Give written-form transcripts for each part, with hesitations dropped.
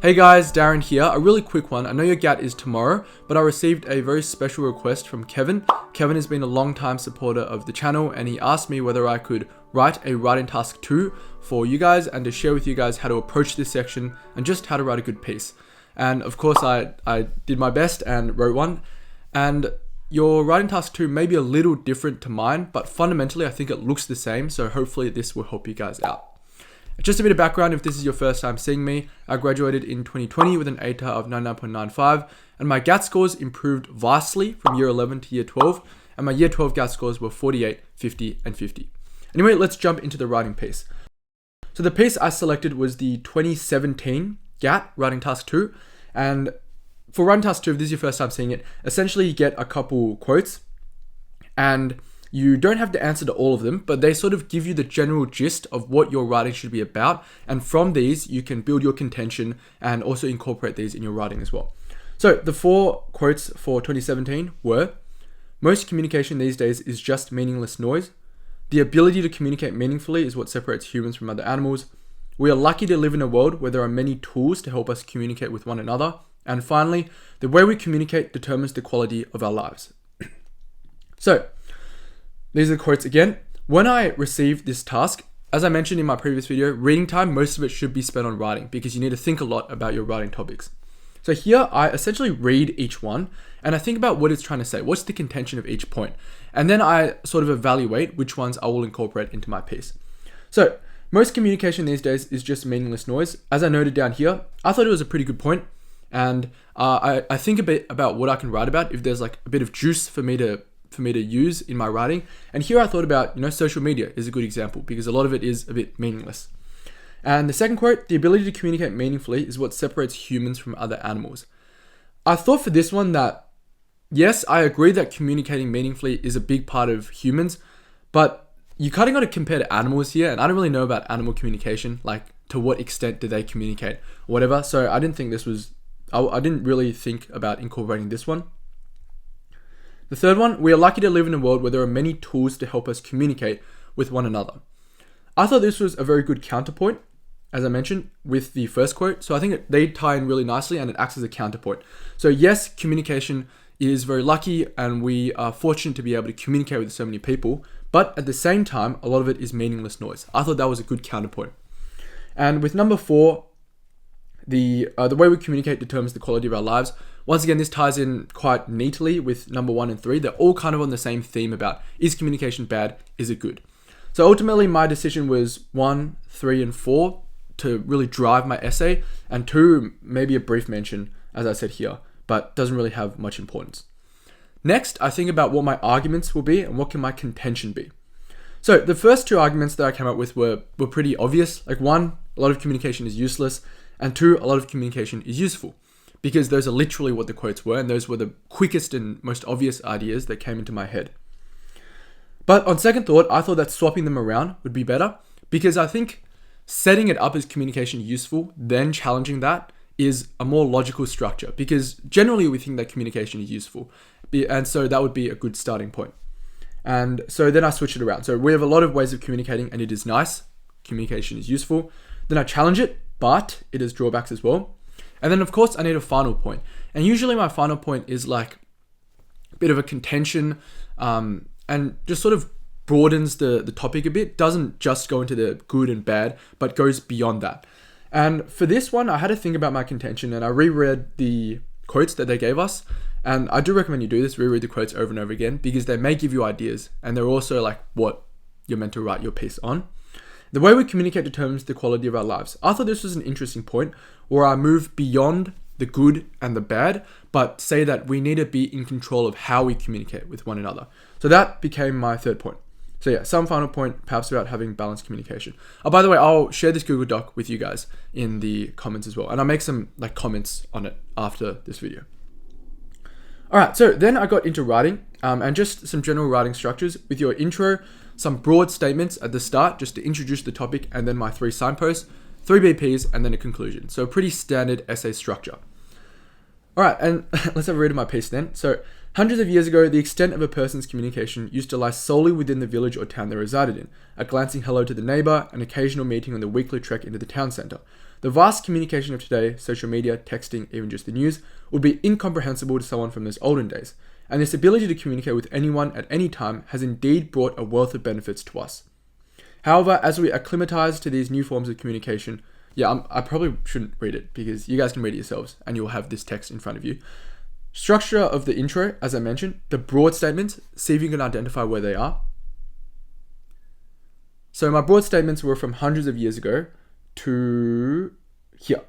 Hey guys, Darren here. A really quick one. I know your GAT is tomorrow, but I received a very special request from Kevin. Kevin has been a long-time supporter of the channel, and he asked me whether I could write a writing task 2 for you guys and to share with you guys how to approach this section and just how to write a good piece. And of course, I did my best and wrote one. And your writing task 2 may be a little different to mine, but fundamentally I think it looks the same, so hopefully this will help you guys out. Just a bit of background, if this is your first time seeing me, I graduated in 2020 with an ATAR of 99.95, and my GAT scores improved vastly from year 11 to year 12, and my year 12 GAT scores were 48, 50, and 50. Anyway, let's jump into the writing piece. So the piece I selected was the 2017 GAT writing task 2, and for writing task 2, if this is your first time seeing it, essentially you get a couple quotes, and you don't have to answer to all of them, but they sort of give you the general gist of what your writing should be about. And from these, you can build your contention and also incorporate these in your writing as well. So the 4 quotes for 2017 were: most communication these days is just meaningless noise. The ability to communicate meaningfully is what separates humans from other animals. We are lucky to live in a world where there are many tools to help us communicate with one another. And finally, the way we communicate determines the quality of our lives. So, these are the quotes again. When I received this task, as I mentioned in my previous video, reading time, most of it should be spent on writing because you need to think a lot about your writing topics. So here I essentially read each one and I think about what it's trying to say. What's the contention of each point? And then I sort of evaluate which ones I will incorporate into my piece. So most communication these days is just meaningless noise. As I noted down here, I thought it was a pretty good point. And I think a bit about what I can write about if there's like a bit of juice for me to use in my writing. And here I thought about, social media is a good example because a lot of it is a bit meaningless. And the second quote, the ability to communicate meaningfully is what separates humans from other animals. I thought for this one that, yes, I agree that communicating meaningfully is a big part of humans, but you kind of got to compare to animals here. And I don't really know about animal communication, like to what extent do they communicate or whatever. So I didn't think I didn't really think about incorporating this one. The third one, we are lucky to live in a world where there are many tools to help us communicate with one another. I thought this was a very good counterpoint, as I mentioned, with the first quote. So I think they tie in really nicely and it acts as a counterpoint. So yes, communication is very lucky and we are fortunate to be able to communicate with so many people, but at the same time, a lot of it is meaningless noise. I thought that was a good counterpoint. And with number 4, the way we communicate determines the quality of our lives. Once again, this ties in quite neatly with number 1 and 3. They're all kind of on the same theme about, is communication bad? Is it good? So ultimately, my decision was 1, 3, and 4 to really drive my essay, and 2, maybe a brief mention, as I said here, but doesn't really have much importance. Next, I think about what my arguments will be and what can my contention be. So the first 2 arguments that I came up with were pretty obvious. Like 1, a lot of communication is useless, and 2, a lot of communication is useful. Because those are literally what the quotes were, and those were the quickest and most obvious ideas that came into my head. But on second thought, I thought that swapping them around would be better, because I think setting it up as communication useful, then challenging that, is a more logical structure, because generally we think that communication is useful, and so that would be a good starting point. And so then I switched it around. So we have a lot of ways of communicating, and it is nice. Communication is useful. Then I challenge it, but it has drawbacks as well. And then of course I need a final point. And usually my final point is like a bit of a contention and just sort of broadens the topic a bit. Doesn't just go into the good and bad, but goes beyond that. And for this one, I had to think about my contention and I reread the quotes that they gave us. And I do recommend you do this, reread the quotes over and over again, because they may give you ideas and they're also like what you're meant to write your piece on. The way we communicate determines the quality of our lives. I thought this was an interesting point where I move beyond the good and the bad, but say that we need to be in control of how we communicate with one another. So that became my third point. So yeah, some final point perhaps about having balanced communication. Oh, by the way, I'll share this Google Doc with you guys in the comments as well. And I'll make some like comments on it after this video. All right, so then I got into writing and just some general writing structures with your intro, some broad statements at the start just to introduce the topic, and then my 3 signposts, 3 BPs, and then a conclusion. So a pretty standard essay structure. All right, and let's have a read of my piece then. So hundreds of years ago, the extent of a person's communication used to lie solely within the village or town they resided in, a glancing hello to the neighbor, an occasional meeting on the weekly trek into the town centre. The vast communication of today, social media, texting, even just the news, would be incomprehensible to someone from those olden days. And this ability to communicate with anyone at any time has indeed brought a wealth of benefits to us. However, as we acclimatize to these new forms of communication, I probably shouldn't read it because you guys can read it yourselves and you'll have this text in front of you. Structure of the intro, as I mentioned, the broad statements, see if you can identify where they are. So my broad statements were from hundreds of years ago to here.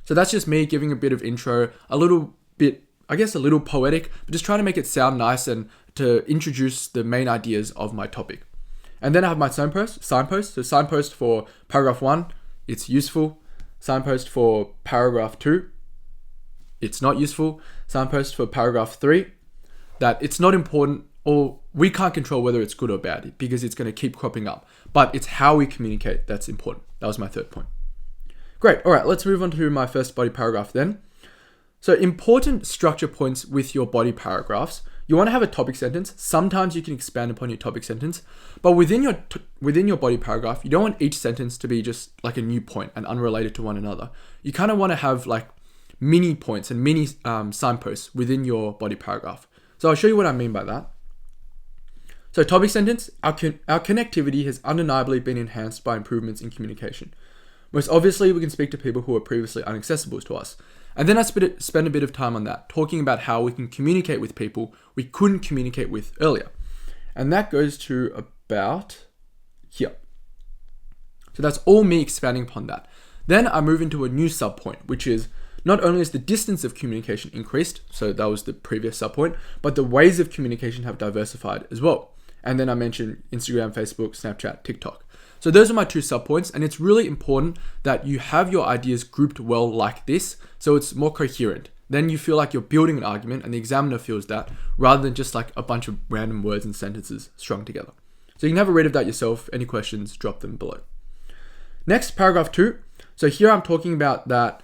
So that's just me giving a bit of intro, a little bit, I guess a little poetic, but just trying to make it sound nice and to introduce the main ideas of my topic. And then I have my signpost. So signpost for paragraph 1, it's useful. Signpost for paragraph 2, it's not useful. Signpost for paragraph 3, that it's not important, or we can't control whether it's good or bad because it's going to keep cropping up. But it's how we communicate that's important. That was my third point. Great. All right, let's move on to my first body paragraph then. So important structure points with your body paragraphs. You want to have a topic sentence. Sometimes you can expand upon your topic sentence, but within your body paragraph, you don't want each sentence to be just like a new point and unrelated to one another. You kind of want to have like mini points and mini signposts within your body paragraph. So I'll show you what I mean by that. So topic sentence, our connectivity has undeniably been enhanced by improvements in communication. Most obviously, we can speak to people who were previously inaccessible to us. And then I spend a bit of time on that, talking about how we can communicate with people we couldn't communicate with earlier. And that goes to about here. So that's all me expanding upon that. Then I move into a new subpoint, which is not only is the distance of communication increased, so that was the previous subpoint, but the ways of communication have diversified as well. And then I mentioned Instagram, Facebook, Snapchat, TikTok. So those are my two subpoints, and it's really important that you have your ideas grouped well like this, so it's more coherent. Then you feel like you're building an argument, and the examiner feels that, rather than just like a bunch of random words and sentences strung together. So you can have a read of that yourself. Any questions, drop them below. Next, paragraph 2. So here I'm talking about that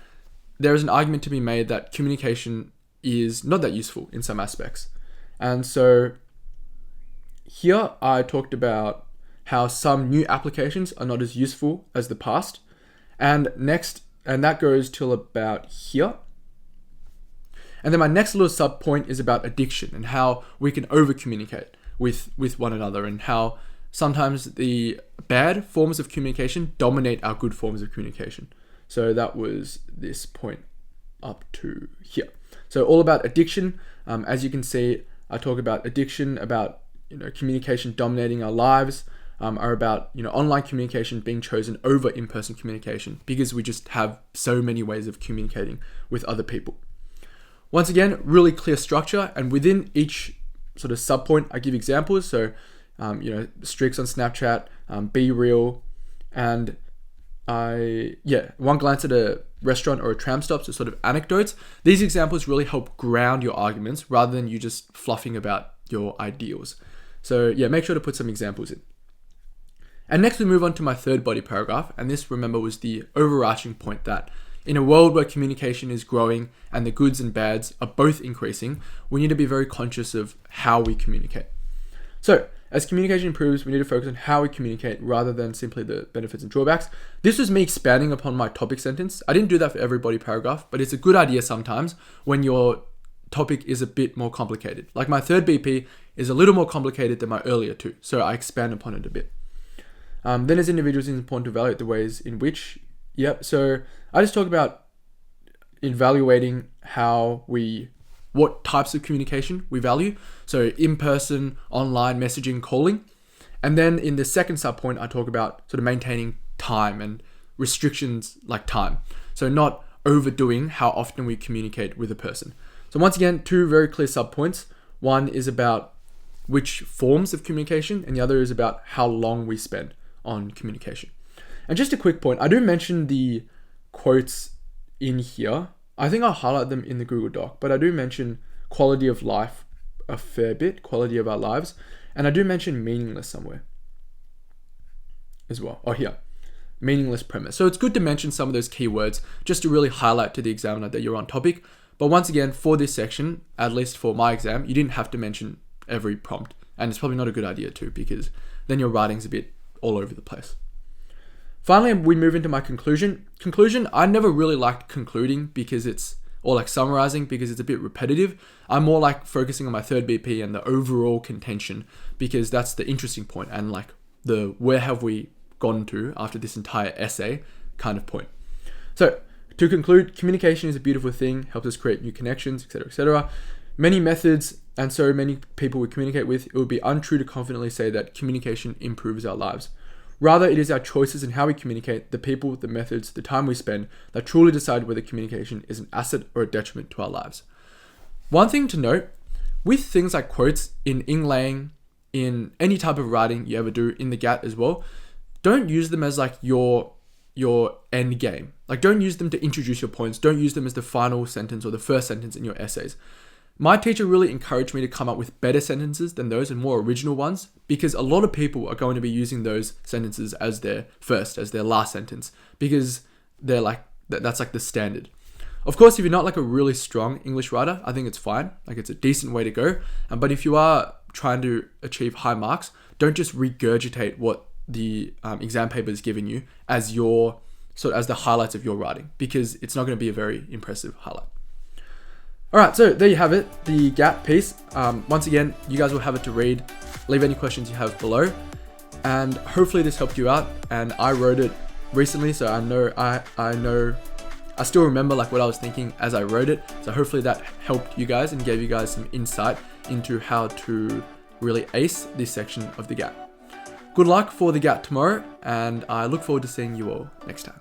there is an argument to be made that communication is not that useful in some aspects. And so here I talked about how some new applications are not as useful as the past. And that goes till about here. And then my next little sub point is about addiction and how we can over communicate with one another, and how sometimes the bad forms of communication dominate our good forms of communication. So that was this point up to here. So all about addiction. As you can see, I talk about addiction, about communication dominating our lives, are about online communication being chosen over in-person communication because we just have so many ways of communicating with other people. Once again, really clear structure, and within each sort of subpoint, I give examples. So, streaks on Snapchat, be real, and one glance at a restaurant or a tram stop, so sort of anecdotes. These examples really help ground your arguments rather than you just fluffing about your ideals. So make sure to put some examples in. And next we move on to my third body paragraph, and this, remember, was the overarching point that in a world where communication is growing and the goods and bads are both increasing, we need to be very conscious of how we communicate. So as communication improves, we need to focus on how we communicate rather than simply the benefits and drawbacks. This was me expanding upon my topic sentence. I didn't do that for every body paragraph, but it's a good idea sometimes when your topic is a bit more complicated. Like my third BP is a little more complicated than my earlier two, so I expand upon it a bit. Then as individuals, it's important to evaluate the ways in which, so I just talk about evaluating what types of communication we value. So in-person, online, messaging, calling. And then in the second subpoint, I talk about sort of maintaining time and restrictions like time. So not overdoing how often we communicate with a person. So once again, two very clear subpoints. One is about which forms of communication, and the other is about how long we spend on communication. And just a quick point, I do mention the quotes in here. I think I'll highlight them in the Google Doc, but I do mention quality of life a fair bit, quality of our lives, and I do mention meaningless somewhere as well. Oh, here, meaningless premise. So it's good to mention some of those keywords just to really highlight to the examiner that you're on topic. But once again, for this section, at least for my exam, you didn't have to mention every prompt, and it's probably not a good idea too, because then your writing's a bit all over the place. Finally, we move into my conclusion. Conclusion, I never really liked concluding or like summarizing because it's a bit repetitive. I'm more like focusing on my third BP and the overall contention because that's the interesting point and like the where have we gone to after this entire essay kind of point. So to conclude, communication is a beautiful thing, helps us create new connections, etc., etc. Many methods and so many people we communicate with, it would be untrue to confidently say that communication improves our lives. Rather, it is our choices and how we communicate, the people, the methods, the time we spend that truly decide whether communication is an asset or a detriment to our lives. One thing to note, with things like quotes in inlaying, in any type of writing you ever do, in the GAT as well, don't use them as like your end game. Like don't use them to introduce your points. Don't use them as the final sentence or the first sentence in your essays. My teacher really encouraged me to come up with better sentences than those and more original ones because a lot of people are going to be using those sentences as their last sentence because they're like, that's like the standard. Of course, if you're not like a really strong English writer, I think it's fine. Like it's a decent way to go. But if you are trying to achieve high marks, don't just regurgitate what the exam paper is giving you as as the highlights of your writing because it's not going to be a very impressive highlight. All right, so there you have it, the GAT piece. Once again, you guys will have it to read. Leave any questions you have below. And hopefully this helped you out. And I wrote it recently, so I still remember like what I was thinking as I wrote it. So hopefully that helped you guys and gave you guys some insight into how to really ace this section of the GAT. Good luck for the GAT tomorrow, and I look forward to seeing you all next time.